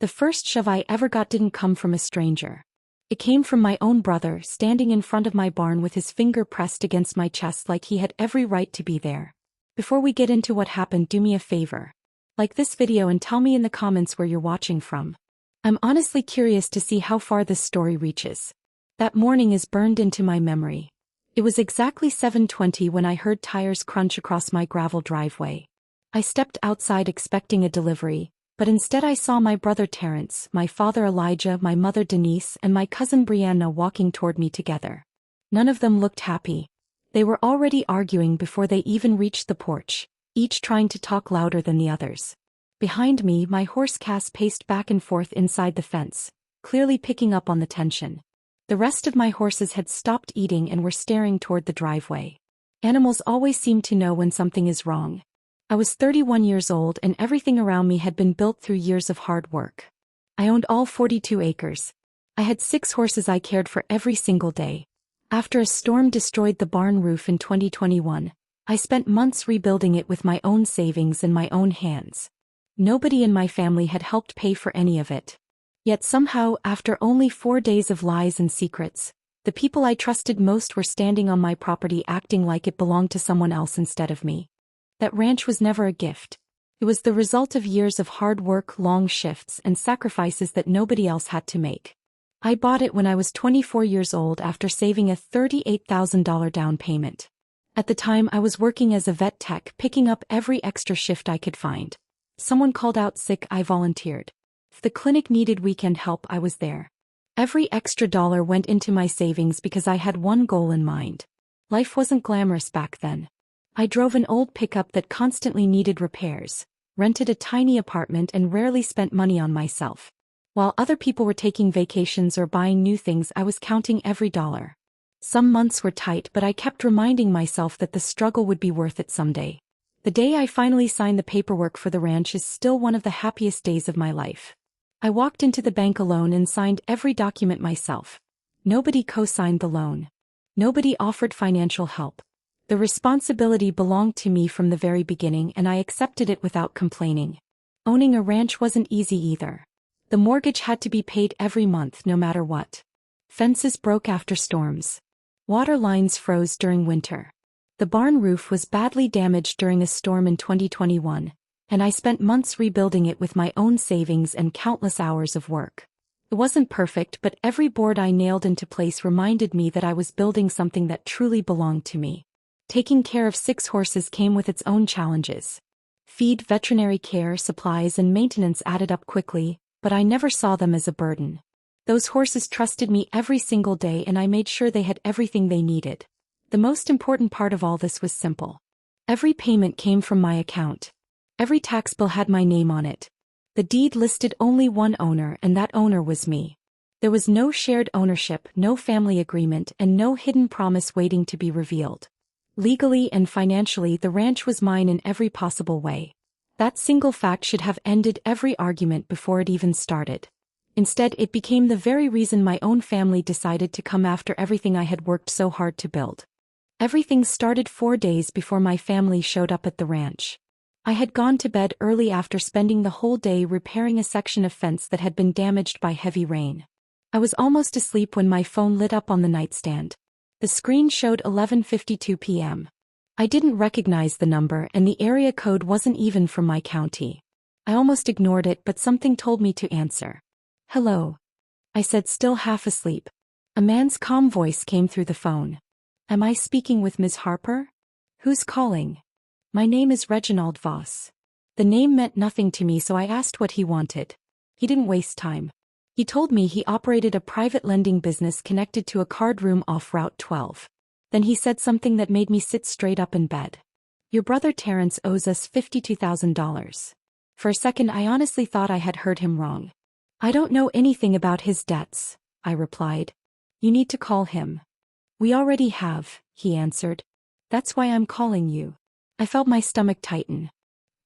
The first shove I ever got didn't come from a stranger. It came from my own brother, standing in front of my barn with his finger pressed against my chest like he had every right to be there. Before we get into what happened, do me a favor. Like this video and tell me in the comments where you're watching from. I'm honestly curious to see how far this story reaches. That morning is burned into my memory. It was exactly 7:20 when I heard tires crunch across my gravel driveway. I stepped outside expecting a delivery, but instead I saw my brother Terrence, my father Elijah, my mother Denise, and my cousin Brianna walking toward me together. None of them looked happy. They were already arguing before they even reached the porch, each trying to talk louder than the others. Behind me, my horse Cass paced back and forth inside the fence, clearly picking up on the tension. The rest of my horses had stopped eating and were staring toward the driveway. Animals always seem to know when something is wrong. I was 31 years old and everything around me had been built through years of hard work. I owned all 42 acres. I had 6 horses I cared for every single day. After a storm destroyed the barn roof in 2021, I spent months rebuilding it with my own savings and my own hands. Nobody in my family had helped pay for any of it. Yet somehow, after only 4 days of lies and secrets, the people I trusted most were standing on my property acting like it belonged to someone else instead of me. That ranch was never a gift. It was the result of years of hard work, long shifts, and sacrifices that nobody else had to make. I bought it when I was 24 years old after saving a $38,000 down payment. At the time I was working as a vet tech, picking up every extra shift I could find. Someone called out sick, I volunteered. If the clinic needed weekend help, I was there. Every extra dollar went into my savings because I had one goal in mind. Life wasn't glamorous back then. I drove an old pickup that constantly needed repairs, rented a tiny apartment and rarely spent money on myself. While other people were taking vacations or buying new things, I was counting every dollar. Some months were tight, but I kept reminding myself that the struggle would be worth it someday. The day I finally signed the paperwork for the ranch is still one of the happiest days of my life. I walked into the bank alone and signed every document myself. Nobody co-signed the loan. Nobody offered financial help. The responsibility belonged to me from the very beginning and I accepted it without complaining. Owning a ranch wasn't easy either. The mortgage had to be paid every month no matter what. Fences broke after storms. Water lines froze during winter. The barn roof was badly damaged during a storm in 2021, and I spent months rebuilding it with my own savings and countless hours of work. It wasn't perfect, but every board I nailed into place reminded me that I was building something that truly belonged to me. Taking care of 6 horses came with its own challenges. Feed, veterinary care, supplies, and maintenance added up quickly, but I never saw them as a burden. Those horses trusted me every single day and I made sure they had everything they needed. The most important part of all this was simple. Every payment came from my account. Every tax bill had my name on it. The deed listed only one owner, and that owner was me. There was no shared ownership, no family agreement, and no hidden promise waiting to be revealed. Legally and financially, the ranch was mine in every possible way. That single fact should have ended every argument before it even started. Instead, it became the very reason my own family decided to come after everything I had worked so hard to build. Everything started 4 days before my family showed up at the ranch. I had gone to bed early after spending the whole day repairing a section of fence that had been damaged by heavy rain. I was almost asleep when my phone lit up on the nightstand. The screen showed 11:52 p.m. I didn't recognize the number and the area code wasn't even from my county. I almost ignored it, but something told me to answer. "Hello," I said, still half asleep. A man's calm voice came through the phone. "Am I speaking with Ms. Harper? Who's calling?" "My name is Reginald Voss." The name meant nothing to me, so I asked what he wanted. He didn't waste time. He told me he operated a private lending business connected to a card room off Route 12. Then he said something that made me sit straight up in bed. "Your brother Terrence owes us $52,000. For a second I honestly thought I had heard him wrong. "I don't know anything about his debts," I replied. "You need to call him." "We already have," he answered. "That's why I'm calling you." I felt my stomach tighten.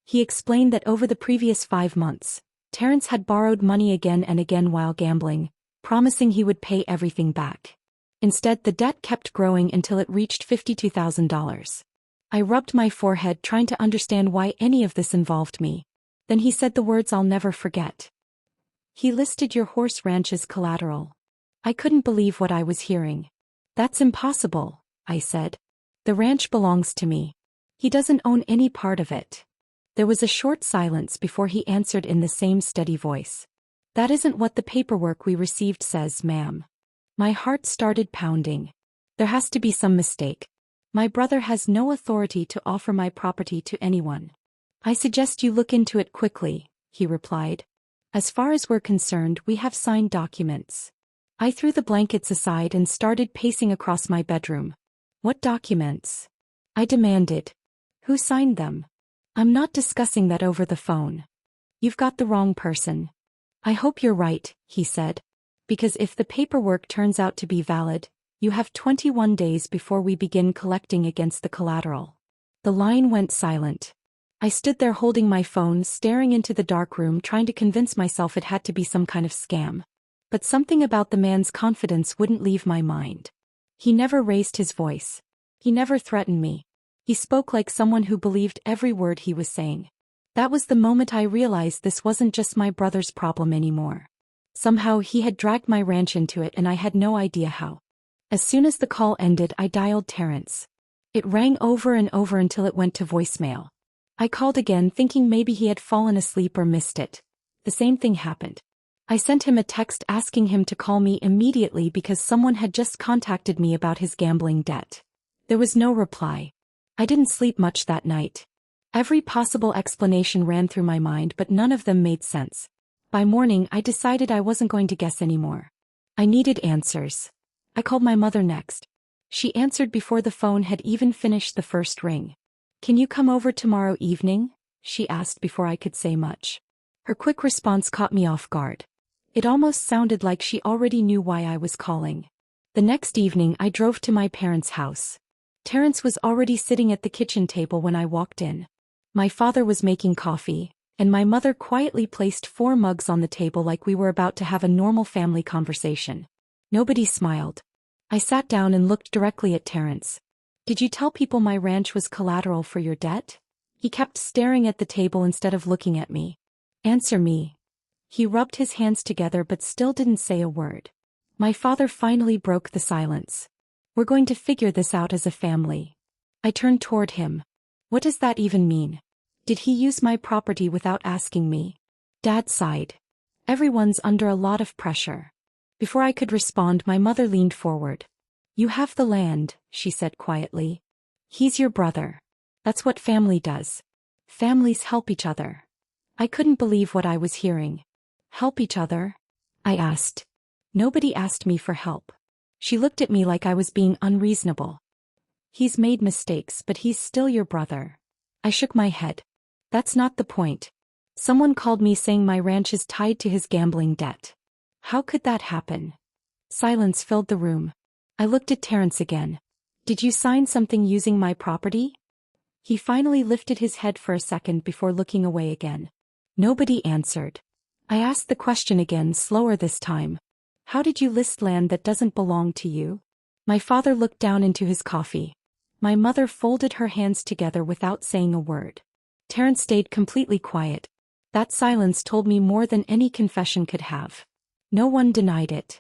He explained that over the previous 5 months, Terrence had borrowed money again and again while gambling, promising he would pay everything back. Instead, the debt kept growing until it reached $52,000. I rubbed my forehead, trying to understand why any of this involved me. Then he said the words I'll never forget. He listed your horse ranch as collateral. I couldn't believe what I was hearing. That's impossible, I said. The ranch belongs to me. He doesn't own any part of it. There was a short silence before he answered in the same steady voice. That isn't what the paperwork we received says, ma'am. My heart started pounding. There has to be some mistake. My brother has no authority to offer my property to anyone. I suggest you look into it quickly, he replied. As far as we're concerned, we have signed documents. I threw the blankets aside and started pacing across my bedroom. What documents? I demanded. Who signed them? I'm not discussing that over the phone. You've got the wrong person. I hope you're right, he said. Because if the paperwork turns out to be valid, you have 21 days before we begin collecting against the collateral. The line went silent. I stood there holding my phone, staring into the dark room, trying to convince myself it had to be some kind of scam. But something about the man's confidence wouldn't leave my mind. He never raised his voice. He never threatened me. He spoke like someone who believed every word he was saying. That was the moment I realized this wasn't just my brother's problem anymore. Somehow he had dragged my ranch into it and I had no idea how. As soon as the call ended, I dialed Terrence. It rang over and over until it went to voicemail. I called again, thinking maybe he had fallen asleep or missed it. The same thing happened. I sent him a text asking him to call me immediately because someone had just contacted me about his gambling debt. There was no reply. I didn't sleep much that night. Every possible explanation ran through my mind, but none of them made sense. By morning, I decided I wasn't going to guess anymore. I needed answers. I called my mother next. She answered before the phone had even finished the first ring. Can you come over tomorrow evening? She asked before I could say much. Her quick response caught me off guard. It almost sounded like she already knew why I was calling. The next evening I drove to my parents' house. Terrence was already sitting at the kitchen table when I walked in. My father was making coffee, and my mother quietly placed 4 mugs on the table like we were about to have a normal family conversation. Nobody smiled. I sat down and looked directly at Terrence. Did you tell people my ranch was collateral for your debt? He kept staring at the table instead of looking at me. Answer me. He rubbed his hands together but still didn't say a word. My father finally broke the silence. We're going to figure this out as a family. I turned toward him. What does that even mean? Did he use my property without asking me? Dad sighed. Everyone's under a lot of pressure. Before I could respond, my mother leaned forward. You have the land, she said quietly. He's your brother. That's what family does. Families help each other. I couldn't believe what I was hearing. Help each other? I asked. Nobody asked me for help. She looked at me like I was being unreasonable. He's made mistakes, but he's still your brother. I shook my head. That's not the point. Someone called me saying my ranch is tied to his gambling debt. How could that happen? Silence filled the room. I looked at Terrence again. Did you sign something using my property? He finally lifted his head for a second before looking away again. Nobody answered. I asked the question again, slower this time. How did you list land that doesn't belong to you? My father looked down into his coffee. My mother folded her hands together without saying a word. Terrence stayed completely quiet. That silence told me more than any confession could have. No one denied it.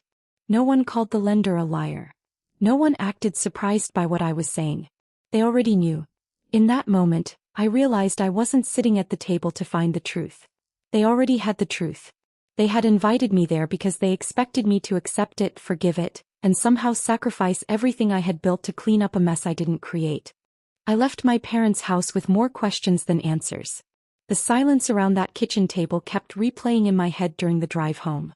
No one called the lender a liar. No one acted surprised by what I was saying. They already knew. In that moment, I realized I wasn't sitting at the table to find the truth. They already had the truth. They had invited me there because they expected me to accept it, forgive it, and somehow sacrifice everything I had built to clean up a mess I didn't create. I left my parents' house with more questions than answers. The silence around that kitchen table kept replaying in my head during the drive home.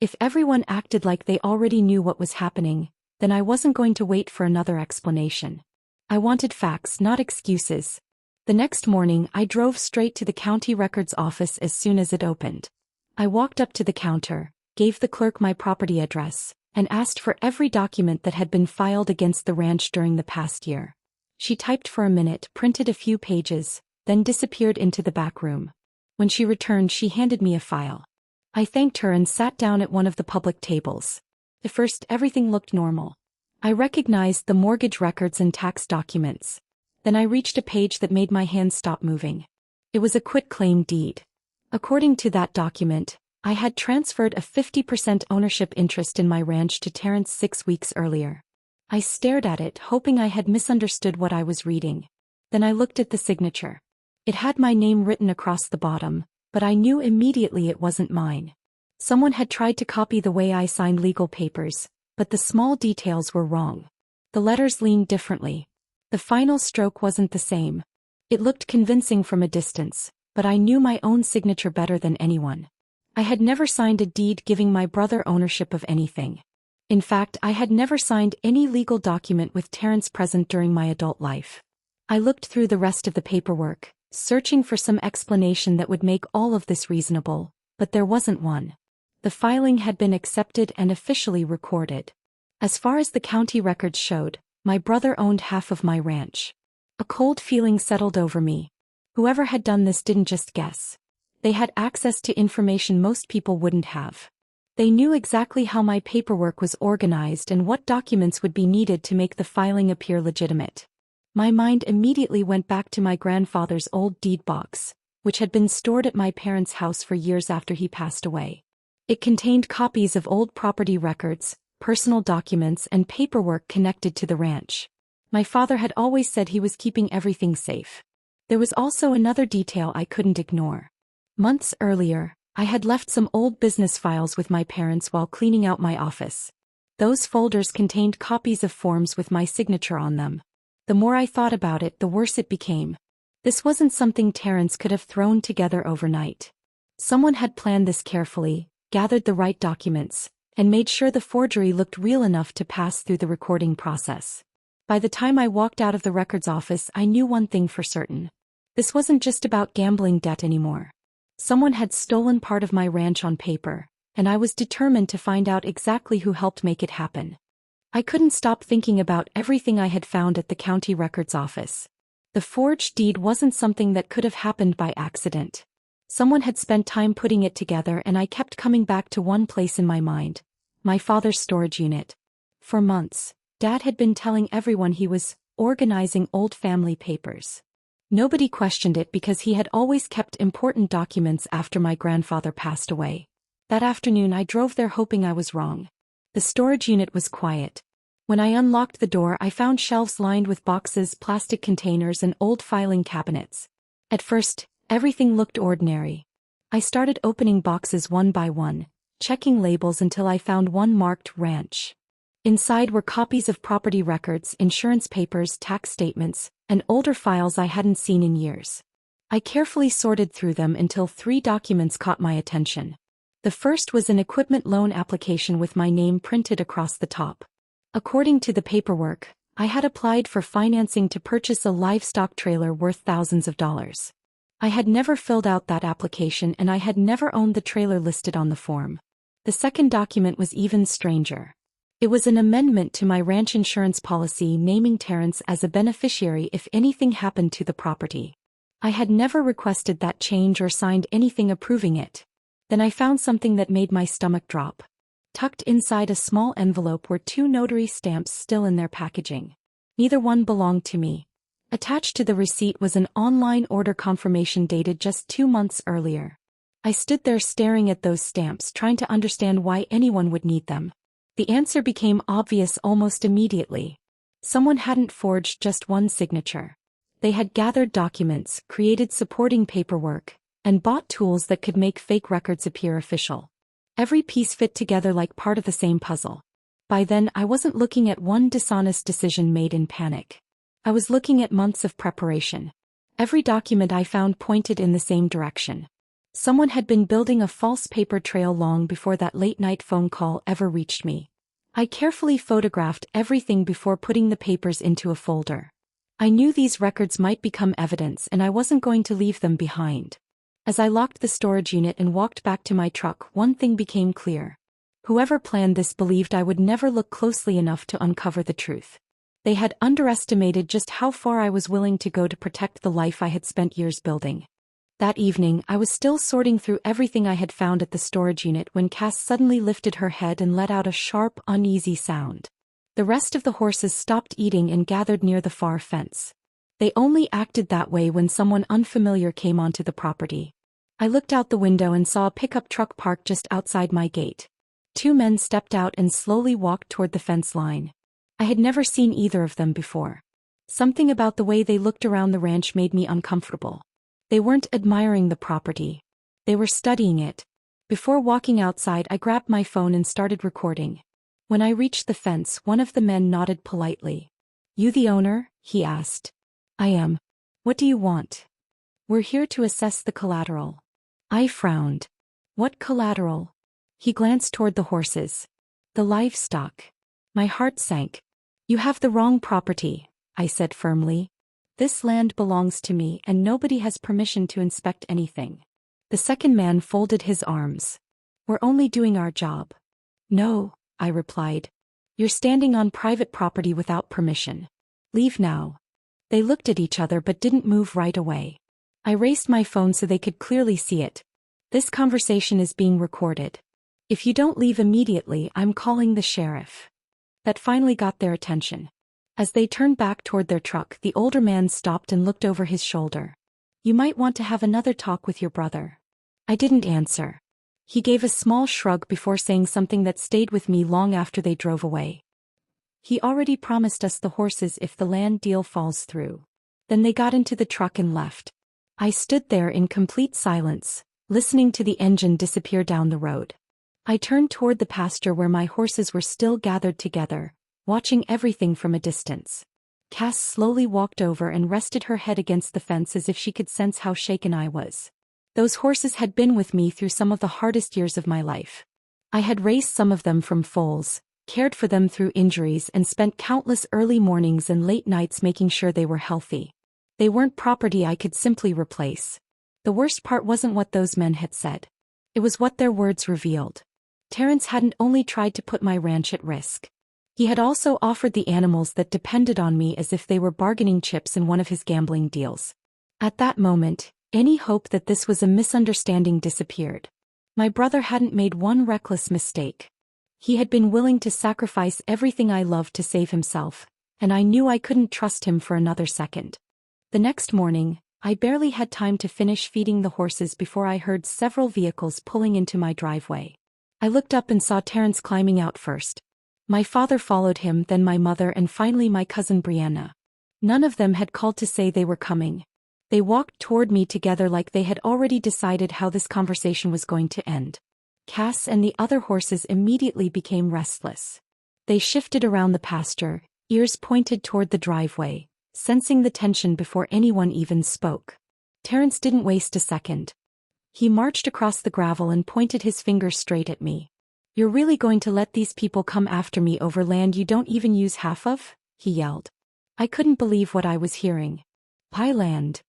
If everyone acted like they already knew what was happening, then I wasn't going to wait for another explanation. I wanted facts, not excuses. The next morning, I drove straight to the county records office as soon as it opened. I walked up to the counter, gave the clerk my property address, and asked for every document that had been filed against the ranch during the past year. She typed for a minute, printed a few pages, then disappeared into the back room. When she returned, she handed me a file. I thanked her and sat down at one of the public tables. At first, everything looked normal. I recognized the mortgage records and tax documents. Then I reached a page that made my hands stop moving. It was a quitclaim deed. According to that document, I had transferred a 50% ownership interest in my ranch to Terrence 6 weeks earlier. I stared at it, hoping I had misunderstood what I was reading. Then I looked at the signature. It had my name written across the bottom, but I knew immediately it wasn't mine. Someone had tried to copy the way I signed legal papers, but the small details were wrong. The letters leaned differently. The final stroke wasn't the same. It looked convincing from a distance, but I knew my own signature better than anyone. I had never signed a deed giving my brother ownership of anything. In fact, I had never signed any legal document with Terrence present during my adult life. I looked through the rest of the paperwork, searching for some explanation that would make all of this reasonable, but there wasn't one. The filing had been accepted and officially recorded. As far as the county records showed, my brother owned half of my ranch. A cold feeling settled over me. Whoever had done this didn't just guess. They had access to information most people wouldn't have. They knew exactly how my paperwork was organized and what documents would be needed to make the filing appear legitimate. My mind immediately went back to my grandfather's old deed box, which had been stored at my parents' house for years after he passed away. It contained copies of old property records, personal documents, and paperwork connected to the ranch. My father had always said he was keeping everything safe. There was also another detail I couldn't ignore. Months earlier, I had left some old business files with my parents while cleaning out my office. Those folders contained copies of forms with my signature on them. The more I thought about it, the worse it became. This wasn't something Terrence could have thrown together overnight. Someone had planned this carefully, gathered the right documents, and made sure the forgery looked real enough to pass through the recording process. By the time I walked out of the records office, I knew one thing for certain. This wasn't just about gambling debt anymore. Someone had stolen part of my ranch on paper, and I was determined to find out exactly who helped make it happen. I couldn't stop thinking about everything I had found at the county records office. The forged deed wasn't something that could have happened by accident. Someone had spent time putting it together, and I kept coming back to one place in my mind: my father's storage unit. For months, Dad had been telling everyone he was organizing old family papers. Nobody questioned it because he had always kept important documents after my grandfather passed away. That afternoon I drove there hoping I was wrong. The storage unit was quiet. When I unlocked the door, I found shelves lined with boxes, plastic containers, and old filing cabinets. At first, everything looked ordinary. I started opening boxes one by one, checking labels until I found one marked Ranch. Inside were copies of property records, insurance papers, tax statements, and older files I hadn't seen in years. I carefully sorted through them until 3 documents caught my attention. The first was an equipment loan application with my name printed across the top. According to the paperwork, I had applied for financing to purchase a livestock trailer worth thousands of dollars. I had never filled out that application, and I had never owned the trailer listed on the form. The second document was even stranger. It was an amendment to my ranch insurance policy naming Terrence as a beneficiary if anything happened to the property. I had never requested that change or signed anything approving it. Then I found something that made my stomach drop. Tucked inside a small envelope were 2 notary stamps still in their packaging. Neither one belonged to me. Attached to the receipt was an online order confirmation dated just 2 months earlier. I stood there staring at those stamps, trying to understand why anyone would need them. The answer became obvious almost immediately. Someone hadn't forged just one signature. They had gathered documents, created supporting paperwork, and bought tools that could make fake records appear official. Every piece fit together like part of the same puzzle. By then, I wasn't looking at one dishonest decision made in panic. I was looking at months of preparation. Every document I found pointed in the same direction. Someone had been building a false paper trail long before that late-night phone call ever reached me. I carefully photographed everything before putting the papers into a folder. I knew these records might become evidence, and I wasn't going to leave them behind. As I locked the storage unit and walked back to my truck, one thing became clear. Whoever planned this believed I would never look closely enough to uncover the truth. They had underestimated just how far I was willing to go to protect the life I had spent years building. That evening, I was still sorting through everything I had found at the storage unit when Cass suddenly lifted her head and let out a sharp, uneasy sound. The rest of the horses stopped eating and gathered near the far fence. They only acted that way when someone unfamiliar came onto the property. I looked out the window and saw a pickup truck parked just outside my gate. Two men stepped out and slowly walked toward the fence line. I had never seen either of them before. Something about the way they looked around the ranch made me uncomfortable. They weren't admiring the property. They were studying it. Before walking outside, I grabbed my phone and started recording. When I reached the fence, one of the men nodded politely. "You the owner?" he asked. "I am. What do you want?" "We're here to assess the collateral." I frowned. "What collateral?" He glanced toward the horses. "The livestock." My heart sank. "You have the wrong property," I said firmly. "This land belongs to me and nobody has permission to inspect anything." The second man folded his arms. "We're only doing our job." "No," I replied. "You're standing on private property without permission. Leave now." They looked at each other but didn't move right away. I raised my phone so they could clearly see it. "This conversation is being recorded. If you don't leave immediately, I'm calling the sheriff." That finally got their attention. As they turned back toward their truck, the older man stopped and looked over his shoulder. "You might want to have another talk with your brother." I didn't answer. He gave a small shrug before saying something that stayed with me long after they drove away. "He already promised us the horses if the land deal falls through." Then they got into the truck and left. I stood there in complete silence, listening to the engine disappear down the road. I turned toward the pasture where my horses were still gathered together, watching everything from a distance. Cass slowly walked over and rested her head against the fence as if she could sense how shaken I was. Those horses had been with me through some of the hardest years of my life. I had raised some of them from foals, cared for them through injuries, and spent countless early mornings and late nights making sure they were healthy. They weren't property I could simply replace. The worst part wasn't what those men had said. It was what their words revealed. Terrence hadn't only tried to put my ranch at risk. He had also offered the animals that depended on me as if they were bargaining chips in one of his gambling deals. At that moment, any hope that this was a misunderstanding disappeared. My brother hadn't made one reckless mistake. He had been willing to sacrifice everything I loved to save himself, and I knew I couldn't trust him for another second. The next morning, I barely had time to finish feeding the horses before I heard several vehicles pulling into my driveway. I looked up and saw Terrence climbing out first. My father followed him, then my mother, and finally my cousin Brianna. None of them had called to say they were coming. They walked toward me together like they had already decided how this conversation was going to end. Cass and the other horses immediately became restless. They shifted around the pasture, ears pointed toward the driveway, sensing the tension before anyone even spoke. Terrence didn't waste a second. He marched across the gravel and pointed his finger straight at me. "You're really going to let these people come after me over land you don't even use half of?" he yelled. I couldn't believe what I was hearing. "Pie land?"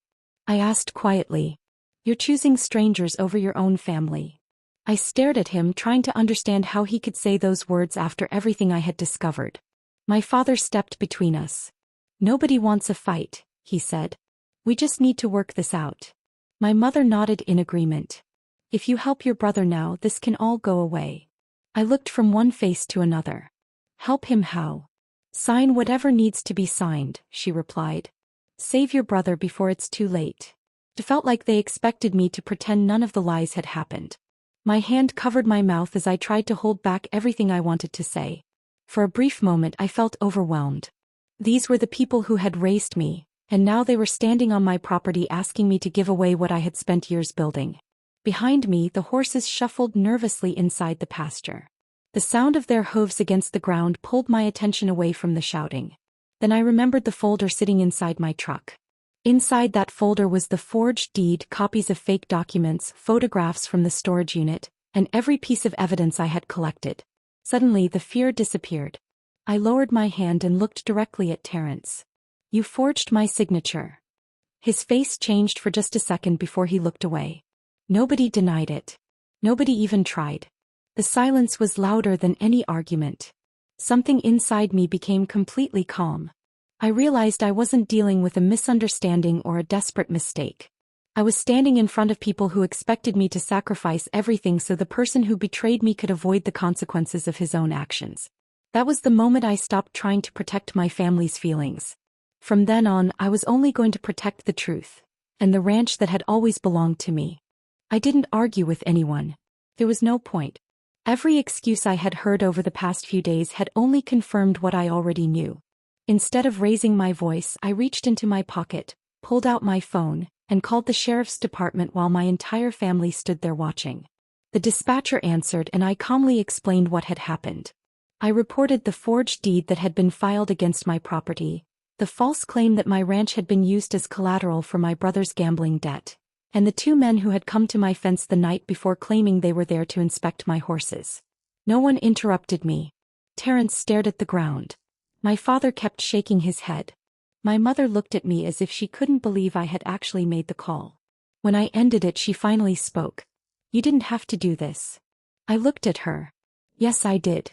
I asked quietly. "You're choosing strangers over your own family." I stared at him, trying to understand how he could say those words after everything I had discovered. My father stepped between us. "Nobody wants a fight," he said. "We just need to work this out." My mother nodded in agreement. "If you help your brother now, this can all go away." I looked from one face to another. "Help him how?" "Sign whatever needs to be signed," she replied. "Save your brother before it's too late." It felt like they expected me to pretend none of the lies had happened. My hand covered my mouth as I tried to hold back everything I wanted to say. For a brief moment I felt overwhelmed. These were the people who had raised me, and now they were standing on my property asking me to give away what I had spent years building. Behind me, the horses shuffled nervously inside the pasture. The sound of their hooves against the ground pulled my attention away from the shouting. Then I remembered the folder sitting inside my truck. Inside that folder was the forged deed, copies of fake documents, photographs from the storage unit, and every piece of evidence I had collected. Suddenly the fear disappeared. I lowered my hand and looked directly at Terrence. "You forged my signature." His face changed for just a second before he looked away. Nobody denied it. Nobody even tried. The silence was louder than any argument. Something inside me became completely calm. I realized I wasn't dealing with a misunderstanding or a desperate mistake. I was standing in front of people who expected me to sacrifice everything so the person who betrayed me could avoid the consequences of his own actions. That was the moment I stopped trying to protect my family's feelings. From then on, I was only going to protect the truth, and the ranch that had always belonged to me. I didn't argue with anyone. There was no point. Every excuse I had heard over the past few days had only confirmed what I already knew. Instead of raising my voice, I reached into my pocket, pulled out my phone, and called the sheriff's department while my entire family stood there watching. The dispatcher answered and I calmly explained what had happened. I reported the forged deed that had been filed against my property, the false claim that my ranch had been used as collateral for my brother's gambling debt, and the 2 men who had come to my fence the night before claiming they were there to inspect my horses. No one interrupted me. Terrence stared at the ground. My father kept shaking his head. My mother looked at me as if she couldn't believe I had actually made the call. When I ended it, she finally spoke. "You didn't have to do this." I looked at her. Yes, I did.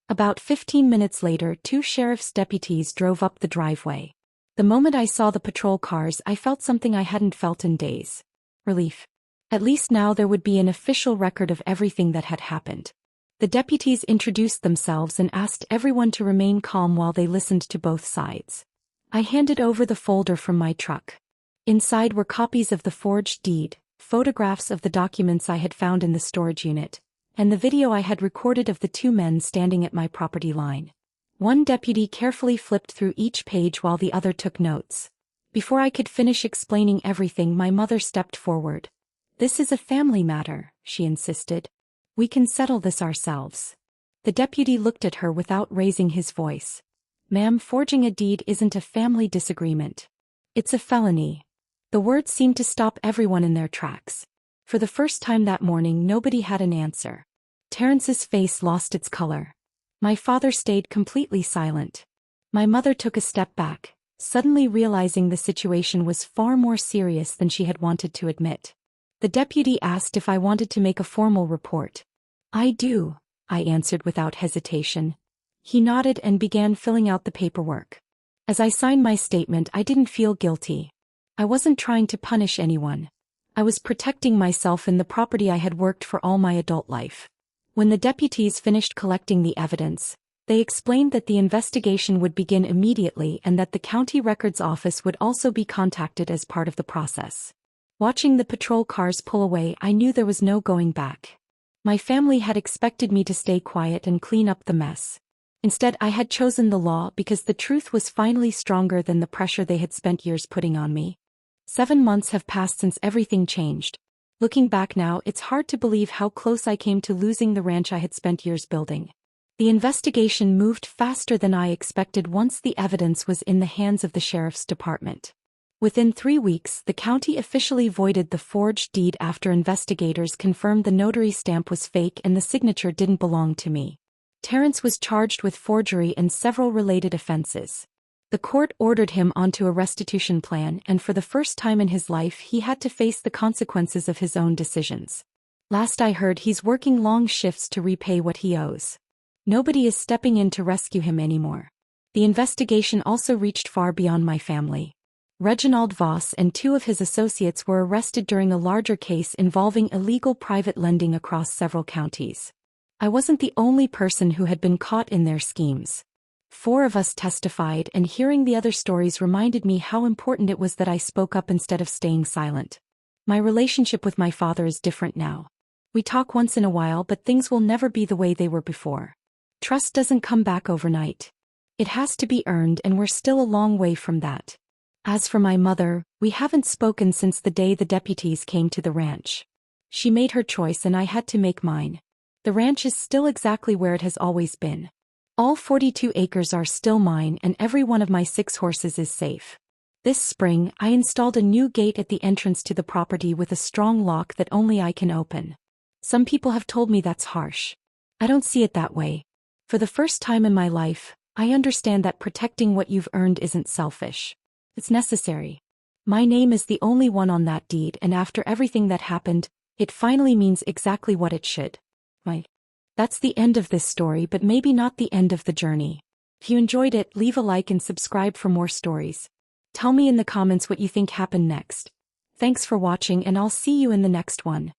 About 15 minutes later, 2 sheriff's deputies drove up the driveway. The moment I saw the patrol cars, I felt something I hadn't felt in days. Relief. At least now there would be an official record of everything that had happened. The deputies introduced themselves and asked everyone to remain calm while they listened to both sides. I handed over the folder from my truck. Inside were copies of the forged deed, photographs of the documents I had found in the storage unit, and the video I had recorded of the 2 men standing at my property line. One deputy carefully flipped through each page while the other took notes. Before I could finish explaining everything, my mother stepped forward. "This is a family matter," she insisted. "We can settle this ourselves." The deputy looked at her without raising his voice. "Ma'am, forging a deed isn't a family disagreement. It's a felony." The words seemed to stop everyone in their tracks. For the first time that morning, nobody had an answer. Terrence's face lost its color. My father stayed completely silent. My mother took a step back, suddenly realizing the situation was far more serious than she had wanted to admit. The deputy asked if I wanted to make a formal report. "I do," I answered without hesitation. He nodded and began filling out the paperwork. As I signed my statement, I didn't feel guilty. I wasn't trying to punish anyone. I was protecting myself and the property I had worked for all my adult life. When the deputies finished collecting the evidence, they explained that the investigation would begin immediately and that the county records office would also be contacted as part of the process. Watching the patrol cars pull away, I knew there was no going back. My family had expected me to stay quiet and clean up the mess. Instead, I had chosen the law because the truth was finally stronger than the pressure they had spent years putting on me. 7 months have passed since everything changed. Looking back now, it's hard to believe how close I came to losing the ranch I had spent years building. The investigation moved faster than I expected once the evidence was in the hands of the sheriff's department. Within 3 weeks, the county officially voided the forged deed after investigators confirmed the notary stamp was fake and the signature didn't belong to me. Terrence was charged with forgery and several related offenses. The court ordered him onto a restitution plan, and for the first time in his life he had to face the consequences of his own decisions. Last I heard, he's working long shifts to repay what he owes. Nobody is stepping in to rescue him anymore. The investigation also reached far beyond my family. Reginald Voss and 2 of his associates were arrested during a larger case involving illegal private lending across several counties. I wasn't the only person who had been caught in their schemes. 4 of us testified, and hearing the other stories reminded me how important it was that I spoke up instead of staying silent. My relationship with my father is different now. We talk once in a while, but things will never be the way they were before. Trust doesn't come back overnight. It has to be earned, and we're still a long way from that. As for my mother, we haven't spoken since the day the deputies came to the ranch. She made her choice and I had to make mine. The ranch is still exactly where it has always been. All 42 acres are still mine, and every one of my 6 horses is safe. This spring, I installed a new gate at the entrance to the property with a strong lock that only I can open. Some people have told me that's harsh. I don't see it that way. For the first time in my life, I understand that protecting what you've earned isn't selfish. It's necessary. My name is the only one on that deed, and after everything that happened, it finally means exactly what it should. That's the end of this story, but maybe not the end of the journey. If you enjoyed it, leave a like and subscribe for more stories. Tell me in the comments what you think happened next. Thanks for watching, and I'll see you in the next one.